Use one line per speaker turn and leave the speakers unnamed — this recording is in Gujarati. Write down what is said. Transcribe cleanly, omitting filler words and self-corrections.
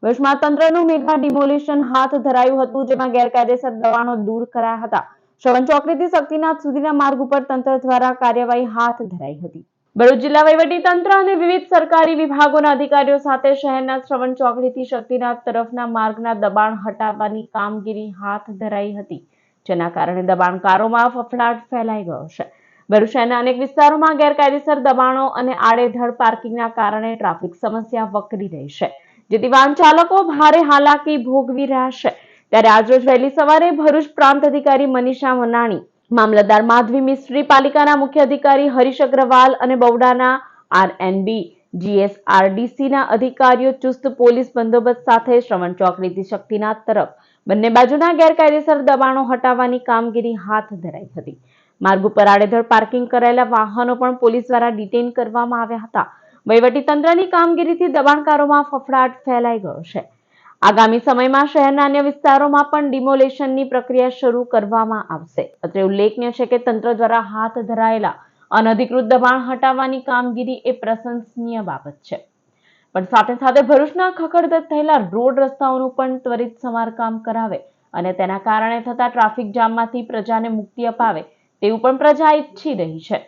ભરૂચમાં તંત્રનું મેગા ડિમોલિશન હાથ ધરાયું હતું, જેમાં ગેરકાયદેસર દબાણો દૂર કરાયા હતા. શ્રવણ ચોકડીથી શક્તિનાથ સુધીના માર્ગ ઉપર તંત્ર દ્વારા કાર્યવાહી હાથ ધરાઈ હતી. ભરૂચ જિલ્લા વહીવટી તંત્ર અને વિવિધ સરકારી વિભાગોના અધિકારીઓ સાથે શહેરના શ્રવણ ચોકડીથી શક્તિનાથ તરફના માર્ગના દબાણ હટાવવાની કામગીરી હાથ ધરાઈ હતી, જેના કારણે દબાણકારોમાં ફફડાટ ફેલાઈ ગયો છે. ભરૂચ શહેરના અનેક વિસ્તારોમાં ગેરકાયદેસર દબાણો અને આડેધડ પાર્કિંગના કારણે ટ્રાફિક સમસ્યા વકરી રહી છે, જેથી વાહન ચાલકો ભારે હાલાકી ભોગવી રહ્યા છે. ત્યારે આજરોજ વહેલી સવારે ભરૂચ પ્રાંત અધિકારી મનીષા વનાણી, મામલતદાર માધવી મિસ્ત્રી, પાલિકાના મુખ્ય અધિકારી હરીશ અગ્રવાલ અને બવડાના RNB GSRDCના અધિકારીઓ ચુસ્ત પોલીસ બંદોબસ્ત સાથે શ્રવણ ચોકડીથી શક્તિનાથ તરફ બંને બાજુના ગેરકાયદેસર દબાણો હટાવવાની કામગીરી હાથ ધરાઈ હતી. માર્ગ ઉપર આડેધડ પાર્કિંગ કરાયેલા વાહનો પણ પોલીસ દ્વારા ડિટેઇન કરવામાં આવ્યા હતા. વહીવટી તંત્રની કામગીરીથી દબાણકારોમાં ફફડાટ ફેલાઈ ગયો છે. આગામી સમયમાં શહેરના અન્ય વિસ્તારોમાં પણ ડિમોલેશનની પ્રક્રિયા શરૂ કરવામાં આવશે. અત્રે ઉલ્લેખનીય છે કે તંત્ર દ્વારા હાથ ધરાયેલા અનધિકૃત દબાણ હટાવવાની કામગીરી એ પ્રશંસનીય બાબત છે, પણ સાથે સાથે ભરૂચના ખખડધજ થયેલા રોડ રસ્તાઓનું પણ ત્વરિત સમારકામ કરાવે અને તેના કારણે થતા ટ્રાફિક જામમાંથી પ્રજાને મુક્તિ અપાવે તેવું પણ પ્રજા ઈચ્છી રહી છે.